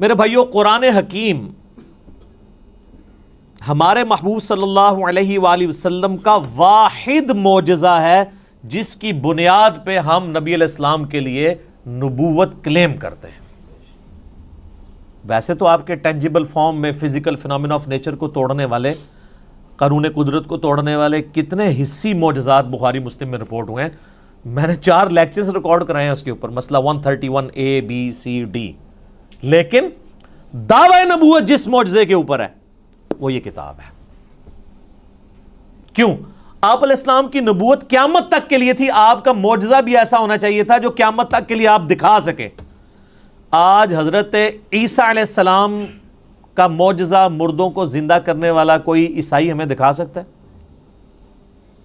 میرے بھائیو، قرآن حکیم ہمارے محبوب صلی اللہ علیہ وآلہ وسلم کا واحد معجزہ ہے جس کی بنیاد پہ ہم نبی علیہ السلام کے لیے نبوت کلیم کرتے ہیں۔ ویسے تو آپ کے ٹینجیبل فارم میں فزیکل فینومینا آف نیچر کو توڑنے والے، قانون قدرت کو توڑنے والے کتنے حصی معجزات بخاری مسلم میں رپورٹ ہوئے ہیں۔ میں نے 4 لیکچرز ریکارڈ کرائے ہیں اس کے اوپر، مسئلہ 131A B C D، لیکن دعوی نبوت جس معجزے کے اوپر ہے وہ یہ کتاب ہے۔ کیوں؟ آپ علیہ السلام کی نبوت قیامت تک کے لیے تھی، آپ کا معجزہ بھی ایسا ہونا چاہیے تھا جو قیامت تک کے لیے آپ دکھا سکیں۔ آج حضرت عیسیٰ علیہ السلام کا معجزہ، مردوں کو زندہ کرنے والا کوئی عیسائی ہمیں دکھا سکتا ہے؟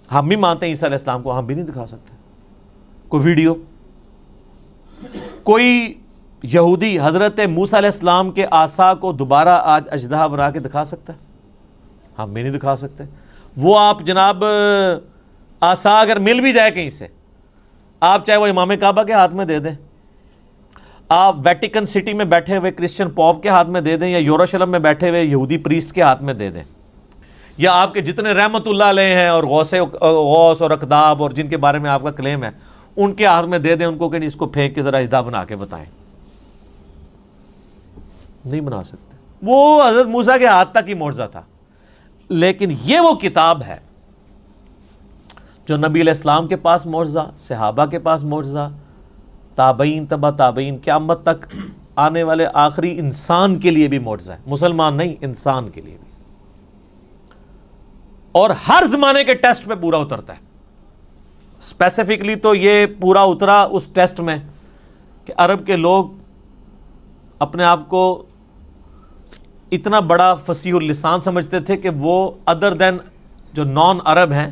ہم بھی مانتے ہیں عیسیٰ علیہ السلام کو، ہم بھی نہیں دکھا سکتے کوئی ویڈیو۔ کوئی یہودی حضرت موسیٰ علیہ السلام کے عصا کو دوبارہ آج اژدہا بنا کے دکھا سکتا ہے؟ ہم بھی نہیں دکھا سکتے۔ وہ آپ جناب عصا اگر مل بھی جائے کہیں سے، آپ چاہے وہ امام کعبہ کے ہاتھ میں دے دیں، آپ ویٹیکن سٹی میں بیٹھے ہوئے کرسچن پوپ کے ہاتھ میں دے دیں، یا یروشلم میں بیٹھے ہوئے یہودی پریسٹ کے ہاتھ میں دے دیں، یا آپ کے جتنے رحمت اللہ علیہ ہیں اور غوث اور اقداب اور جن کے بارے میں آپ کا کلیم ہے ان کے ہاتھ میں دے دیں، ان کو کہ اس کو پھینک کے ذرا اژدہا بنا کے بتائیں۔ نہیں بنا سکتے۔ وہ حضرت موسیٰ کے ہاتھ تک ہی معجزہ تھا، لیکن یہ وہ کتاب ہے جو نبی علیہ السلام کے پاس معجزہ، صحابہ کے پاس معجزہ، تابعین، تبع تابعین، قیامت تک آنے والے آخری انسان کے لیے بھی معجزہ ہے، مسلمان نہیں، انسان کے لیے بھی، اور ہر زمانے کے ٹیسٹ پہ پورا اترتا ہے۔ اسپیسیفکلی تو یہ پورا اترا اس ٹیسٹ میں کہ عرب کے لوگ اپنے آپ کو اتنا بڑا فصیح اللسان سمجھتے تھے کہ وہ ادر دین جو نان عرب ہیں،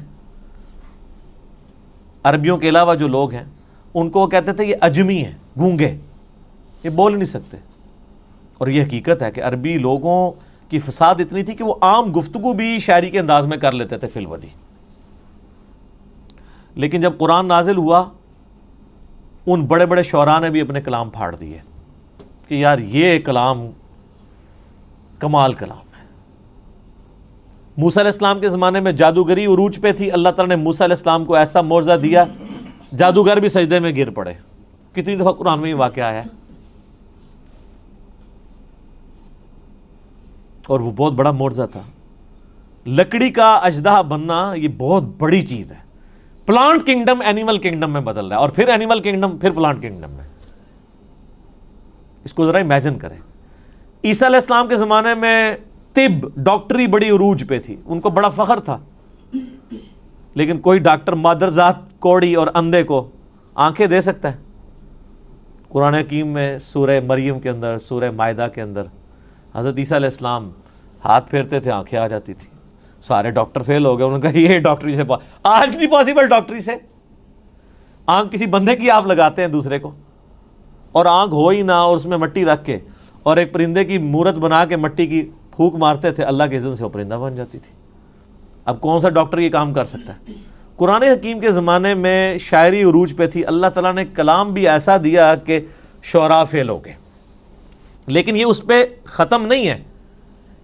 عربیوں کے علاوہ جو لوگ ہیں، ان کو وہ کہتے تھے یہ اجمی ہیں، گونگے، یہ بول نہیں سکتے۔ اور یہ حقیقت ہے کہ عربی لوگوں کی فساد اتنی تھی کہ وہ عام گفتگو بھی شاعری کے انداز میں کر لیتے تھے فی الودی۔ لیکن جب قرآن نازل ہوا، ان بڑے بڑے شعراء نے بھی اپنے کلام پھاڑ دیے کہ یار یہ کلام کمال کلام ہے۔ موسیٰ علیہ السلام کے زمانے میں جادوگری عروج پہ تھی، اللہ تعالیٰ نے موسیٰ علیہ السلام کو ایسا معجزہ دیا، جادوگر بھی سجدے میں گر پڑے۔ کتنی دفعہ قرآن میں یہ واقعہ آیا ہے، اور وہ بہت بڑا معجزہ تھا۔ لکڑی کا اژدہا بننا یہ بہت بڑی چیز ہے۔ پلانٹ کنگڈم اینیمل کنگڈم میں بدل رہا ہے، اور پھر اینیمل کنگڈم، پھر پلانٹ کنگڈم میں۔ اس کو ذرا امیجن کریں۔ عیسیٰ علیہ السلام کے زمانے میں طب، ڈاکٹری بڑی عروج پہ تھی، ان کو بڑا فخر تھا، لیکن کوئی ڈاکٹر مادرزاد کوڑی اور اندھے کو آنکھیں دے سکتا ہے؟ قرآن حکیم میں سورہ مریم کے اندر، سورہ مائدہ کے اندر حضرت عیسیٰ علیہ السلام ہاتھ پھیرتے تھے، آنکھیں آ جاتی تھی۔ سارے ڈاکٹر فیل ہو گئے، انہوں نے کہا یہ ڈاکٹری سے آج نہیں پاسبل، ڈاکٹری سے آنکھ کسی بندے کی آپ لگاتے ہیں دوسرے کو، اور آنکھ ہو ہی نہ، اور اس میں مٹی رکھ کے اور ایک پرندے کی مورت بنا کے مٹی کی پھونک مارتے تھے، اللہ کے اذن سے وہ پرندہ بن جاتی تھی۔ اب کون سا ڈاکٹر یہ کام کر سکتا ہے؟ قرآن حکیم کے زمانے میں شاعری عروج پہ تھی، اللہ تعالیٰ نے کلام بھی ایسا دیا کہ شعراء فیل ہو گئے، لیکن یہ اس پہ ختم نہیں ہے۔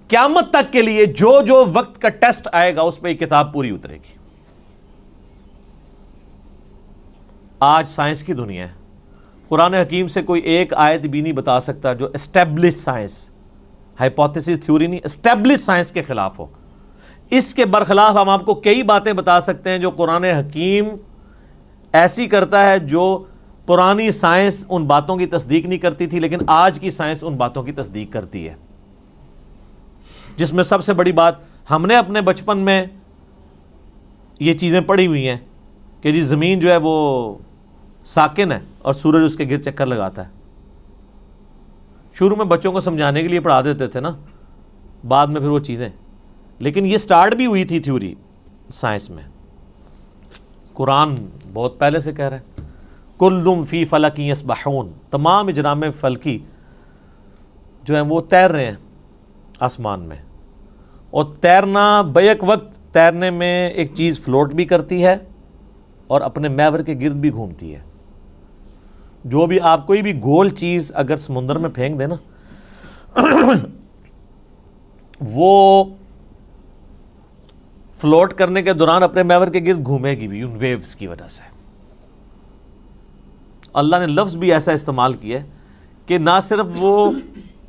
قیامت تک کے لیے جو جو وقت کا ٹیسٹ آئے گا اس پہ یہ کتاب پوری اترے گی۔ آج سائنس کی دنیا ہے، قرآن حکیم سے کوئی ایک آیت بھی نہیں بتا سکتا جو اسٹیبلش سائنس، ہائپوتھیسس تھیوری نہیں، اسٹیبلش سائنس کے خلاف ہو۔ اس کے برخلاف ہم آپ کو کئی باتیں بتا سکتے ہیں جو قرآن حکیم ایسی کرتا ہے جو پرانی سائنس ان باتوں کی تصدیق نہیں کرتی تھی، لیکن آج کی سائنس ان باتوں کی تصدیق کرتی ہے۔ جس میں سب سے بڑی بات، ہم نے اپنے بچپن میں یہ چیزیں پڑھی ہوئی ہیں کہ جی زمین جو ہے وہ ساکن ہے اور سورج اس کے گرد چکر لگاتا ہے۔ شروع میں بچوں کو سمجھانے کے لیے پڑھا دیتے تھے نا، بعد میں پھر وہ چیزیں، لیکن یہ سٹارٹ بھی ہوئی تھی تھیوری سائنس میں۔ قرآن بہت پہلے سے کہہ رہا ہے کلٌ فی فلک یسبحون، تمام اجرام فلکی جو ہیں وہ تیر رہے ہیں آسمان میں، اور تیرنا بیک وقت تیرنے میں ایک چیز فلوٹ بھی کرتی ہے اور اپنے محور کے گرد بھی گھومتی ہے۔ جو بھی آپ کوئی بھی گول چیز اگر سمندر میں پھینک دیں نا وہ فلوٹ کرنے کے دوران اپنے محور کے گرد گھومے گی بھی ان ویوز کی وجہ سے. اللہ نے لفظ بھی ایسا استعمال کیا ہے کہ نہ صرف وہ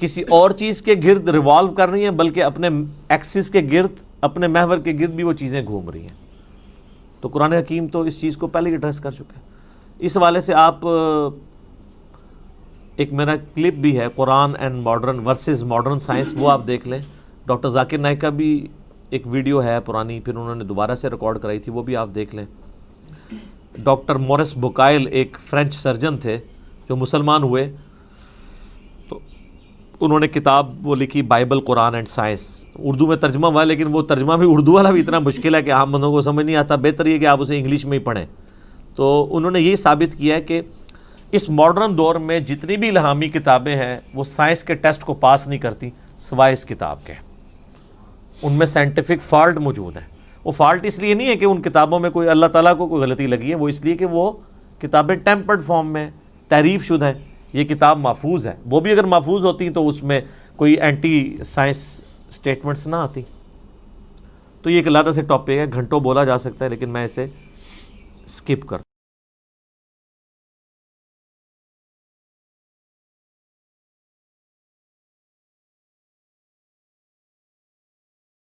کسی اور چیز کے گرد ریوالو کر رہی ہیں بلکہ اپنے ایکسس کے گرد، اپنے محور کے گرد بھی وہ چیزیں گھوم رہی ہیں. تو قرآن حکیم تو اس چیز کو پہلے ہی ایڈریس کر چکا ہے. اس حوالے سے آپ ایک میرا کلپ بھی ہے Quran and modern versus modern science, وہ آپ دیکھ لیں. ڈاکٹر ذاکر نائک کا بھی ایک ویڈیو ہے پرانی، پھر انہوں نے دوبارہ سے ریکارڈ کرائی تھی، وہ بھی آپ دیکھ لیں. ڈاکٹر مورس بوکائل ایک فرینچ سرجن تھے جو مسلمان ہوئے، تو انہوں نے کتاب وہ لکھی Bible Quran and science. Urdu میں ترجمہ ہوا ہے لیکن وہ ترجمہ بھی اردو والا بھی اتنا مشکل ہے کہ عام بندوں کو سمجھ نہیں آتا. بہتر یہ کہ آپ اسے انگلش میں ہی پڑھیں. تو انہوں نے یہی ثابت کیا ہے کہ اس ماڈرن دور میں جتنی بھی الہامی کتابیں ہیں وہ سائنس کے ٹیسٹ کو پاس نہیں کرتی سوائے اس کتاب کے. ان میں سائنٹیفک فالٹ موجود ہے. وہ فالٹ اس لیے نہیں ہے کہ ان کتابوں میں کوئی اللہ تعالیٰ کو کوئی غلطی لگی ہے، وہ اس لیے کہ وہ کتابیں ٹیمپرڈ فارم میں تحریف شدہ ہیں. یہ کتاب محفوظ ہے، وہ بھی اگر محفوظ ہوتی تو اس میں کوئی اینٹی سائنس سٹیٹمنٹس نہ آتی. تو یہ ایک علیحدہ سے ٹاپک ہے، گھنٹوں بولا جا سکتا ہے، لیکن میں اسے سکپ کرتا ہوں.